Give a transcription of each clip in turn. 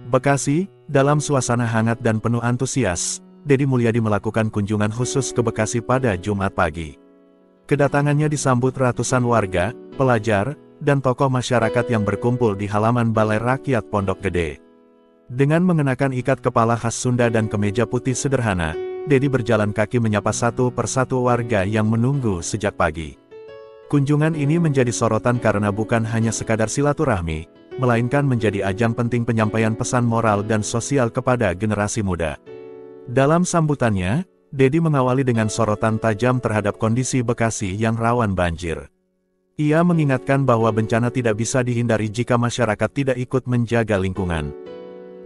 Bekasi, dalam suasana hangat dan penuh antusias, Deddy Mulyadi melakukan kunjungan khusus ke Bekasi pada Jumat pagi. Kedatangannya disambut ratusan warga, pelajar, dan tokoh masyarakat yang berkumpul di halaman Balai Rakyat Pondok Gede. Dengan mengenakan ikat kepala khas Sunda dan kemeja putih sederhana, Deddy berjalan kaki menyapa satu persatu warga yang menunggu sejak pagi. Kunjungan ini menjadi sorotan karena bukan hanya sekadar silaturahmi, melainkan menjadi ajang penting penyampaian pesan moral dan sosial kepada generasi muda. Dalam sambutannya, Deddy mengawali dengan sorotan tajam terhadap kondisi Bekasi yang rawan banjir. Ia mengingatkan bahwa bencana tidak bisa dihindari jika masyarakat tidak ikut menjaga lingkungan.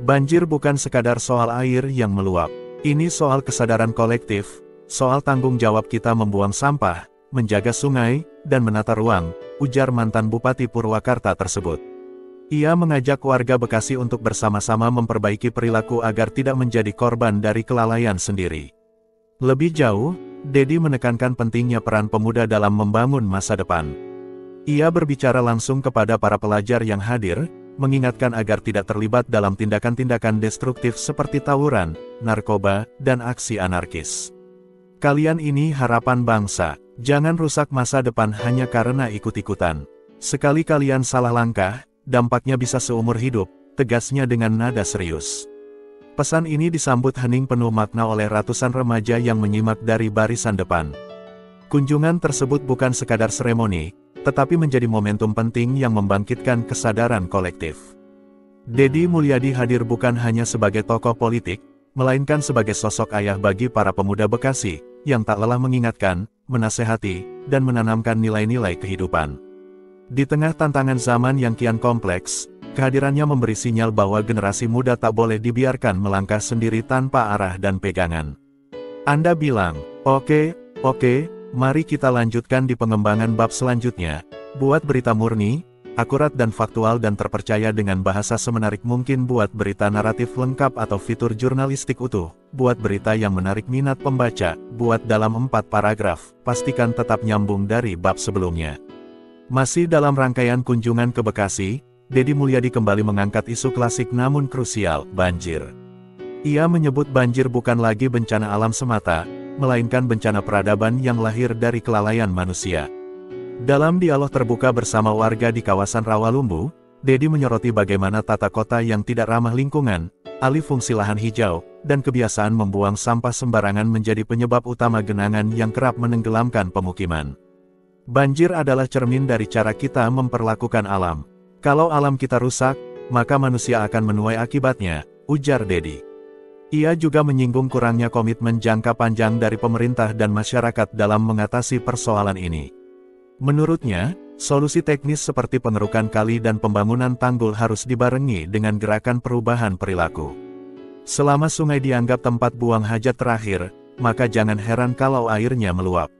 Banjir bukan sekadar soal air yang meluap. Ini soal kesadaran kolektif, soal tanggung jawab kita membuang sampah, menjaga sungai, dan menata ruang, ujar mantan Bupati Purwakarta tersebut. Ia mengajak warga Bekasi untuk bersama-sama memperbaiki perilaku agar tidak menjadi korban dari kelalaian sendiri. Lebih jauh, Deddy menekankan pentingnya peran pemuda dalam membangun masa depan. Ia berbicara langsung kepada para pelajar yang hadir, mengingatkan agar tidak terlibat dalam tindakan-tindakan destruktif seperti tawuran, narkoba, dan aksi anarkis. Kalian ini harapan bangsa, jangan rusak masa depan hanya karena ikut-ikutan. Sekali kalian salah langkah, dampaknya bisa seumur hidup, tegasnya dengan nada serius. Pesan ini disambut hening penuh makna oleh ratusan remaja yang menyimak dari barisan depan. Kunjungan tersebut bukan sekadar seremoni, tetapi menjadi momentum penting yang membangkitkan kesadaran kolektif. Deddy Mulyadi hadir bukan hanya sebagai tokoh politik, melainkan sebagai sosok ayah bagi para pemuda Bekasi, yang tak lelah mengingatkan, menasehati, dan menanamkan nilai-nilai kehidupan. Di tengah tantangan zaman yang kian kompleks, kehadirannya memberi sinyal bahwa generasi muda tak boleh dibiarkan melangkah sendiri tanpa arah dan pegangan. Anda bilang, oke, mari kita lanjutkan di pengembangan bab selanjutnya, buat berita murni, akurat dan faktual dan terpercaya dengan bahasa semenarik mungkin, buat berita naratif lengkap atau fitur jurnalistik utuh, buat berita yang menarik minat pembaca, buat dalam 4 paragraf, pastikan tetap nyambung dari bab sebelumnya. Masih dalam rangkaian kunjungan ke Bekasi, Deddy Mulyadi kembali mengangkat isu klasik namun krusial, banjir. Ia menyebut banjir bukan lagi bencana alam semata, melainkan bencana peradaban yang lahir dari kelalaian manusia. Dalam dialog terbuka bersama warga di kawasan Rawalumbu, Deddy menyoroti bagaimana tata kota yang tidak ramah lingkungan, alih fungsi lahan hijau, dan kebiasaan membuang sampah sembarangan menjadi penyebab utama genangan yang kerap menenggelamkan pemukiman. Banjir adalah cermin dari cara kita memperlakukan alam. Kalau alam kita rusak, maka manusia akan menuai akibatnya, ujar Deddy. Ia juga menyinggung kurangnya komitmen jangka panjang dari pemerintah dan masyarakat dalam mengatasi persoalan ini. Menurutnya, solusi teknis seperti pengerukan kali dan pembangunan tanggul harus dibarengi dengan gerakan perubahan perilaku. Selama sungai dianggap tempat buang hajat terakhir, maka jangan heran kalau airnya meluap.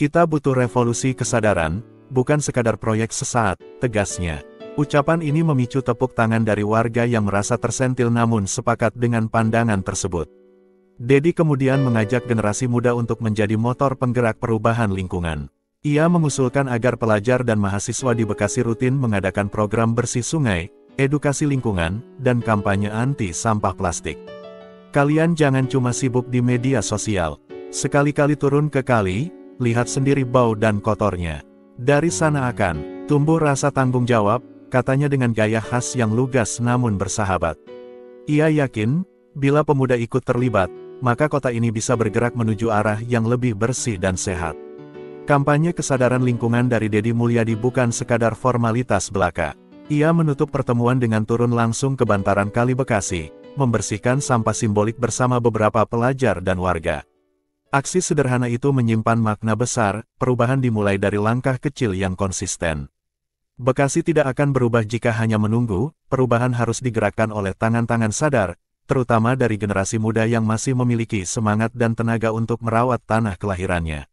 Kita butuh revolusi kesadaran, bukan sekadar proyek sesaat, tegasnya. Ucapan ini memicu tepuk tangan dari warga yang merasa tersentil namun sepakat dengan pandangan tersebut. Deddy kemudian mengajak generasi muda untuk menjadi motor penggerak perubahan lingkungan. Ia mengusulkan agar pelajar dan mahasiswa di Bekasi rutin mengadakan program bersih sungai, edukasi lingkungan, dan kampanye anti sampah plastik. Kalian jangan cuma sibuk di media sosial. Sekali-kali turun ke kali, lihat sendiri bau dan kotornya. Dari sana akan tumbuh rasa tanggung jawab, katanya dengan gaya khas yang lugas namun bersahabat. Ia yakin, bila pemuda ikut terlibat, maka kota ini bisa bergerak menuju arah yang lebih bersih dan sehat. Kampanye kesadaran lingkungan dari Deddy Mulyadi bukan sekadar formalitas belaka. Ia menutup pertemuan dengan turun langsung ke bantaran Kali Bekasi, membersihkan sampah simbolik bersama beberapa pelajar dan warga. Aksi sederhana itu menyimpan makna besar, perubahan dimulai dari langkah kecil yang konsisten. Bekasi tidak akan berubah jika hanya menunggu, perubahan harus digerakkan oleh tangan-tangan sadar, terutama dari generasi muda yang masih memiliki semangat dan tenaga untuk merawat tanah kelahirannya.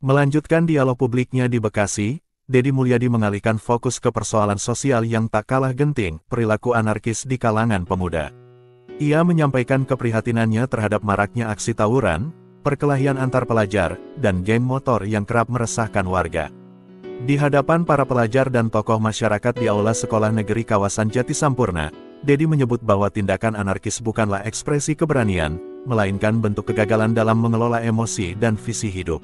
Melanjutkan dialog publiknya di Bekasi, Deddy Mulyadi mengalihkan fokus ke persoalan sosial yang tak kalah genting, perilaku anarkis di kalangan pemuda. Ia menyampaikan keprihatinannya terhadap maraknya aksi tawuran, perkelahian antar pelajar, dan geng motor yang kerap meresahkan warga. Di hadapan para pelajar dan tokoh masyarakat di Aula Sekolah Negeri kawasan Jatisampurna, Dedi menyebut bahwa tindakan anarkis bukanlah ekspresi keberanian, melainkan bentuk kegagalan dalam mengelola emosi dan visi hidup.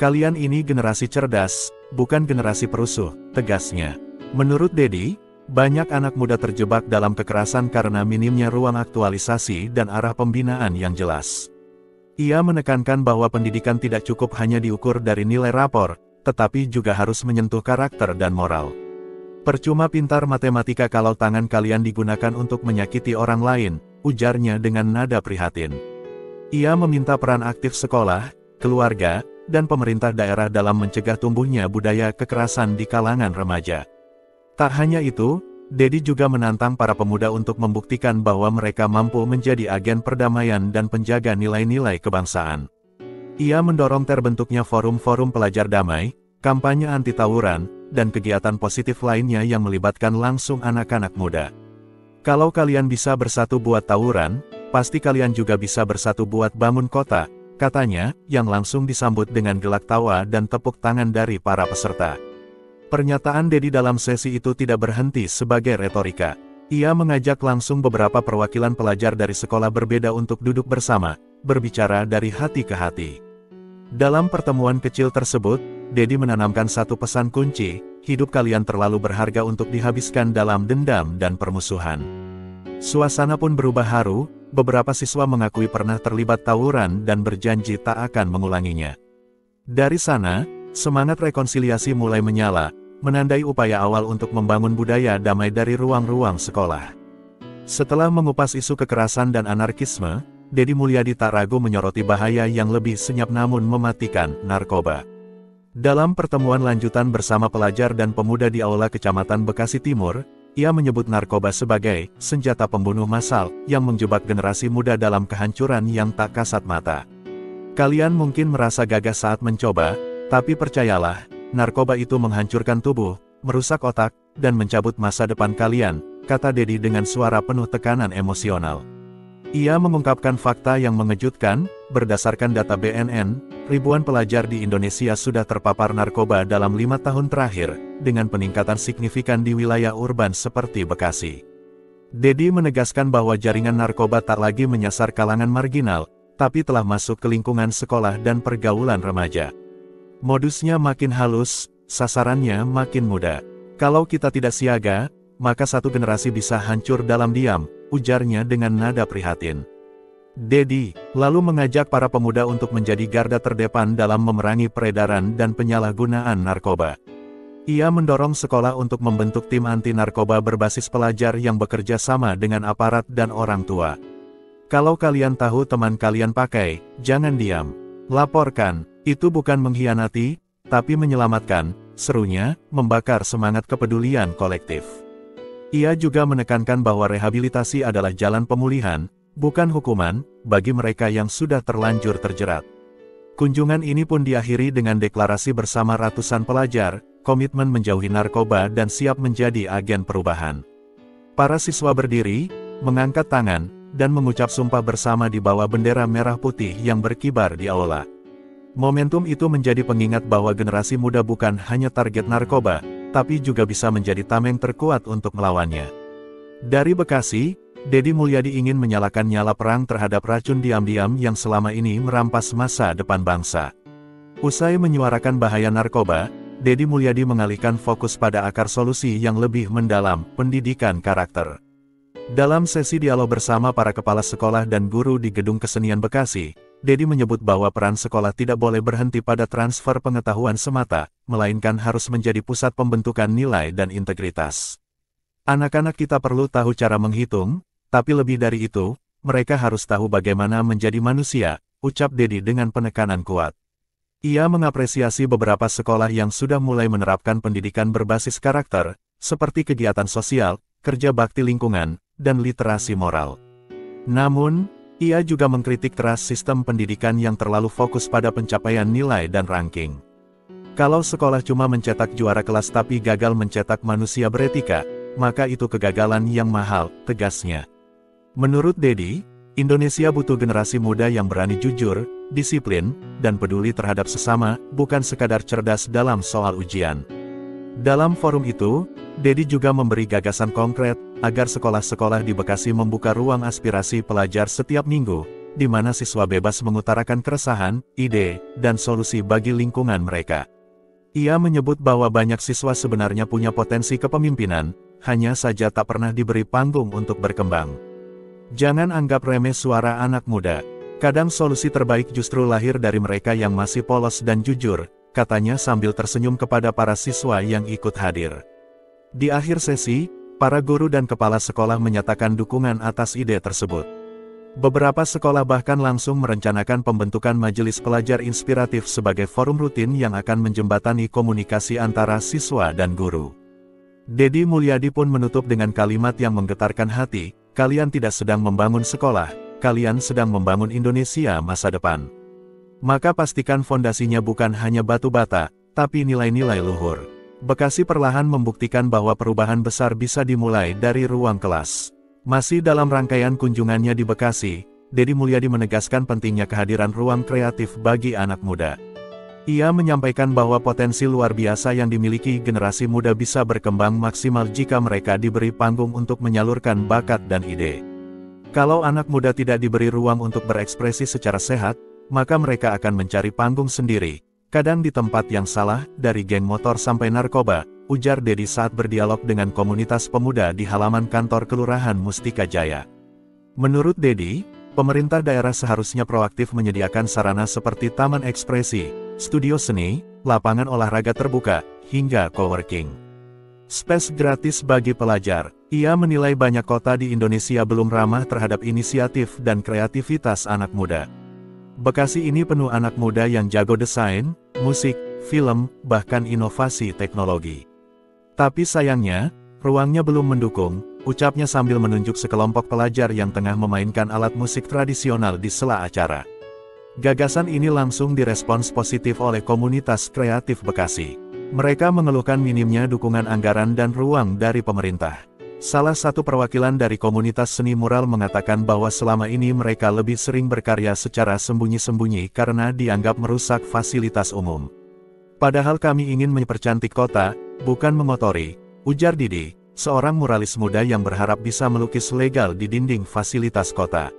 Kalian ini generasi cerdas, bukan generasi perusuh, tegasnya. Menurut Dedi, banyak anak muda terjebak dalam kekerasan karena minimnya ruang aktualisasi dan arah pembinaan yang jelas. Ia menekankan bahwa pendidikan tidak cukup hanya diukur dari nilai rapor, tetapi juga harus menyentuh karakter dan moral. Percuma pintar matematika kalau tangan kalian digunakan untuk menyakiti orang lain, ujarnya dengan nada prihatin. Ia meminta peran aktif sekolah, keluarga, dan pemerintah daerah dalam mencegah tumbuhnya budaya kekerasan di kalangan remaja. Tak hanya itu, Dedi juga menantang para pemuda untuk membuktikan bahwa mereka mampu menjadi agen perdamaian dan penjaga nilai-nilai kebangsaan. Ia mendorong terbentuknya forum-forum pelajar damai, kampanye anti-tawuran, dan kegiatan positif lainnya yang melibatkan langsung anak-anak muda. Kalau kalian bisa bersatu buat tawuran, pasti kalian juga bisa bersatu buat bangun kota, katanya, yang langsung disambut dengan gelak tawa dan tepuk tangan dari para peserta. Pernyataan Dedi dalam sesi itu tidak berhenti sebagai retorika. Ia mengajak langsung beberapa perwakilan pelajar dari sekolah berbeda untuk duduk bersama, berbicara dari hati ke hati. Dalam pertemuan kecil tersebut, Dedi menanamkan satu pesan kunci, hidup kalian terlalu berharga untuk dihabiskan dalam dendam dan permusuhan. Suasana pun berubah haru, beberapa siswa mengakui pernah terlibat tawuran dan berjanji tak akan mengulanginya. Dari sana, semangat rekonsiliasi mulai menyala, menandai upaya awal untuk membangun budaya damai dari ruang-ruang sekolah. Setelah mengupas isu kekerasan dan anarkisme, Dedi Mulyadi tak ragu menyoroti bahaya yang lebih senyap namun mematikan, narkoba. Dalam pertemuan lanjutan bersama pelajar dan pemuda di Aula Kecamatan Bekasi Timur, ia menyebut narkoba sebagai senjata pembunuh massal yang menjebak generasi muda dalam kehancuran yang tak kasat mata. Kalian mungkin merasa gagah saat mencoba, tapi percayalah, narkoba itu menghancurkan tubuh, merusak otak, dan mencabut masa depan kalian, kata Dedi dengan suara penuh tekanan emosional. Ia mengungkapkan fakta yang mengejutkan, berdasarkan data BNN, ribuan pelajar di Indonesia sudah terpapar narkoba dalam 5 tahun terakhir, dengan peningkatan signifikan di wilayah urban seperti Bekasi. Dedi menegaskan bahwa jaringan narkoba tak lagi menyasar kalangan marginal, tapi telah masuk ke lingkungan sekolah dan pergaulan remaja. Modusnya makin halus, sasarannya makin mudah. Kalau kita tidak siaga, maka satu generasi bisa hancur dalam diam, ujarnya dengan nada prihatin. Dedi lalu mengajak para pemuda untuk menjadi garda terdepan dalam memerangi peredaran dan penyalahgunaan narkoba. Ia mendorong sekolah untuk membentuk tim anti-narkoba berbasis pelajar yang bekerja sama dengan aparat dan orang tua. Kalau kalian tahu teman kalian pakai, jangan diam. Laporkan, itu bukan mengkhianati, tapi menyelamatkan, serunya, membakar semangat kepedulian kolektif. Ia juga menekankan bahwa rehabilitasi adalah jalan pemulihan, bukan hukuman, bagi mereka yang sudah terlanjur terjerat. Kunjungan ini pun diakhiri dengan deklarasi bersama ratusan pelajar, komitmen menjauhi narkoba dan siap menjadi agen perubahan. Para siswa berdiri, mengangkat tangan, dan mengucap sumpah bersama di bawah bendera merah putih yang berkibar di aula. Momentum itu menjadi pengingat bahwa generasi muda bukan hanya target narkoba, tapi juga bisa menjadi tameng terkuat untuk melawannya. Dari Bekasi, Dedi Mulyadi ingin menyalakan nyala perang terhadap racun diam-diam yang selama ini merampas masa depan bangsa. Usai menyuarakan bahaya narkoba, Dedi Mulyadi mengalihkan fokus pada akar solusi yang lebih mendalam, pendidikan karakter. Dalam sesi dialog bersama para kepala sekolah dan guru di Gedung Kesenian Bekasi, Dedi menyebut bahwa peran sekolah tidak boleh berhenti pada transfer pengetahuan semata, melainkan harus menjadi pusat pembentukan nilai dan integritas. Anak-anak kita perlu tahu cara menghitung, tapi lebih dari itu, mereka harus tahu bagaimana menjadi manusia, ucap Dedi dengan penekanan kuat. Ia mengapresiasi beberapa sekolah yang sudah mulai menerapkan pendidikan berbasis karakter, seperti kegiatan sosial, kerja bakti lingkungan, dan literasi moral. Namun, ia juga mengkritik keras sistem pendidikan yang terlalu fokus pada pencapaian nilai dan ranking. Kalau sekolah cuma mencetak juara kelas tapi gagal mencetak manusia beretika, maka itu kegagalan yang mahal, tegasnya. Menurut Dedi, Indonesia butuh generasi muda yang berani jujur, disiplin, dan peduli terhadap sesama, bukan sekadar cerdas dalam soal ujian. Dalam forum itu, Dedi juga memberi gagasan konkret, agar sekolah-sekolah di Bekasi membuka ruang aspirasi pelajar setiap minggu, di mana siswa bebas mengutarakan keresahan, ide, dan solusi bagi lingkungan mereka. Ia menyebut bahwa banyak siswa sebenarnya punya potensi kepemimpinan, hanya saja tak pernah diberi panggung untuk berkembang. Jangan anggap remeh suara anak muda. Kadang solusi terbaik justru lahir dari mereka yang masih polos dan jujur, katanya sambil tersenyum kepada para siswa yang ikut hadir. Di akhir sesi, para guru dan kepala sekolah menyatakan dukungan atas ide tersebut. Beberapa sekolah bahkan langsung merencanakan pembentukan majelis pelajar inspiratif sebagai forum rutin yang akan menjembatani komunikasi antara siswa dan guru. Dedi Mulyadi pun menutup dengan kalimat yang menggetarkan hati, "Kalian tidak sedang membangun sekolah, kalian sedang membangun Indonesia masa depan. Maka pastikan fondasinya bukan hanya batu bata, tapi nilai-nilai luhur." Bekasi perlahan membuktikan bahwa perubahan besar bisa dimulai dari ruang kelas. Masih dalam rangkaian kunjungannya di Bekasi, Dedi Mulyadi menegaskan pentingnya kehadiran ruang kreatif bagi anak muda. Ia menyampaikan bahwa potensi luar biasa yang dimiliki generasi muda bisa berkembang maksimal jika mereka diberi panggung untuk menyalurkan bakat dan ide. Kalau anak muda tidak diberi ruang untuk berekspresi secara sehat, maka mereka akan mencari panggung sendiri, kadang di tempat yang salah, dari geng motor sampai narkoba, ujar Dedi saat berdialog dengan komunitas pemuda di halaman kantor Kelurahan Mustika Jaya. Menurut Dedi, pemerintah daerah seharusnya proaktif menyediakan sarana seperti taman ekspresi, studio seni, lapangan olahraga terbuka, hingga coworking space gratis bagi pelajar. Ia menilai banyak kota di Indonesia belum ramah terhadap inisiatif dan kreativitas anak muda. Bekasi ini penuh anak muda yang jago desain, musik, film, bahkan inovasi teknologi. Tapi sayangnya, ruangnya belum mendukung, ucapnya sambil menunjuk sekelompok pelajar yang tengah memainkan alat musik tradisional di sela acara. Gagasan ini langsung direspons positif oleh komunitas kreatif Bekasi. Mereka mengeluhkan minimnya dukungan anggaran dan ruang dari pemerintah. Salah satu perwakilan dari komunitas seni mural mengatakan bahwa selama ini mereka lebih sering berkarya secara sembunyi-sembunyi karena dianggap merusak fasilitas umum. Padahal kami ingin mempercantik kota, bukan mengotori, ujar Didi, seorang muralis muda yang berharap bisa melukis legal di dinding fasilitas kota.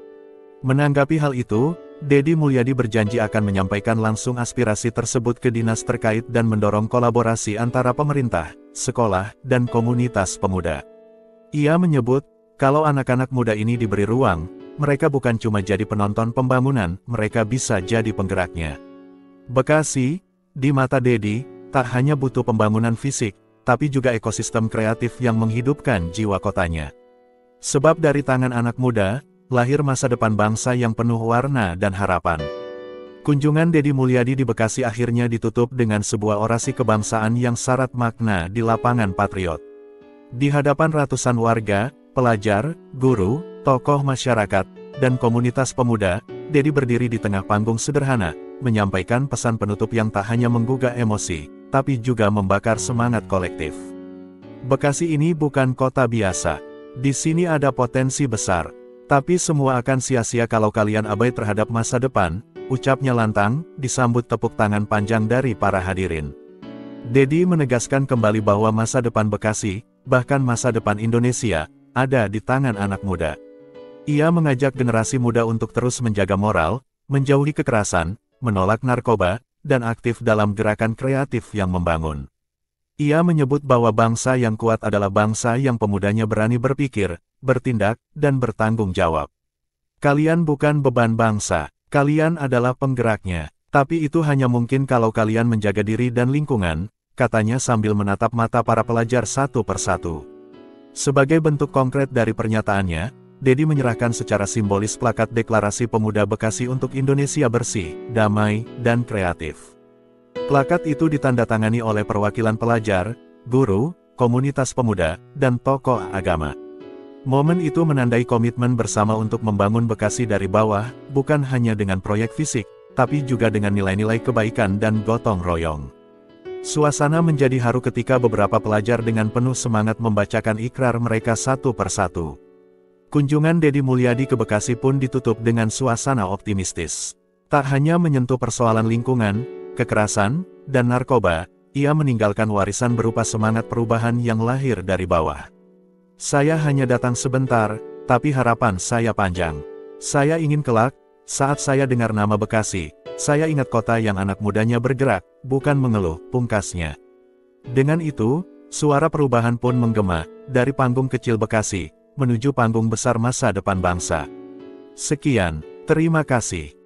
Menanggapi hal itu, Dedi Mulyadi berjanji akan menyampaikan langsung aspirasi tersebut ke dinas terkait dan mendorong kolaborasi antara pemerintah, sekolah, dan komunitas pemuda. Ia menyebut, kalau anak-anak muda ini diberi ruang, mereka bukan cuma jadi penonton pembangunan, mereka bisa jadi penggeraknya. Bekasi, di mata Dedi, tak hanya butuh pembangunan fisik, tapi juga ekosistem kreatif yang menghidupkan jiwa kotanya. Sebab dari tangan anak muda, lahir masa depan bangsa yang penuh warna dan harapan. Kunjungan Dedi Mulyadi di Bekasi akhirnya ditutup dengan sebuah orasi kebangsaan yang syarat makna di lapangan Patriot. Di hadapan ratusan warga, pelajar, guru, tokoh masyarakat, dan komunitas pemuda, Dedi berdiri di tengah panggung sederhana, menyampaikan pesan penutup yang tak hanya menggugah emosi, tapi juga membakar semangat kolektif. Bekasi ini bukan kota biasa. Di sini ada potensi besar. Tapi semua akan sia-sia kalau kalian abai terhadap masa depan, ucapnya lantang, disambut tepuk tangan panjang dari para hadirin. Dedi menegaskan kembali bahwa masa depan Bekasi, bahkan masa depan Indonesia, ada di tangan anak muda. Ia mengajak generasi muda untuk terus menjaga moral, menjauhi kekerasan, menolak narkoba, dan aktif dalam gerakan kreatif yang membangun. Ia menyebut bahwa bangsa yang kuat adalah bangsa yang pemudanya berani berpikir, bertindak, dan bertanggung jawab. Kalian bukan beban bangsa, kalian adalah penggeraknya. Tapi itu hanya mungkin kalau kalian menjaga diri dan lingkungan, katanya sambil menatap mata para pelajar satu persatu. Sebagai bentuk konkret dari pernyataannya, Dedi menyerahkan secara simbolis plakat Deklarasi Pemuda Bekasi untuk Indonesia Bersih, Damai, dan Kreatif. Plakat itu ditandatangani oleh perwakilan pelajar, guru, komunitas pemuda, dan tokoh agama. Momen itu menandai komitmen bersama untuk membangun Bekasi dari bawah, bukan hanya dengan proyek fisik, tapi juga dengan nilai-nilai kebaikan dan gotong royong. Suasana menjadi haru ketika beberapa pelajar dengan penuh semangat membacakan ikrar mereka satu persatu. Kunjungan Dedi Mulyadi ke Bekasi pun ditutup dengan suasana optimistis. Tak hanya menyentuh persoalan lingkungan, kekerasan, dan narkoba, ia meninggalkan warisan berupa semangat perubahan yang lahir dari bawah. Saya hanya datang sebentar, tapi harapan saya panjang. Saya ingin kelak, saat saya dengar nama Bekasi, saya ingat kota yang anak mudanya bergerak, bukan mengeluh, pungkasnya. Dengan itu, suara perubahan pun menggema, dari panggung kecil Bekasi, menuju panggung besar masa depan bangsa. Sekian, terima kasih.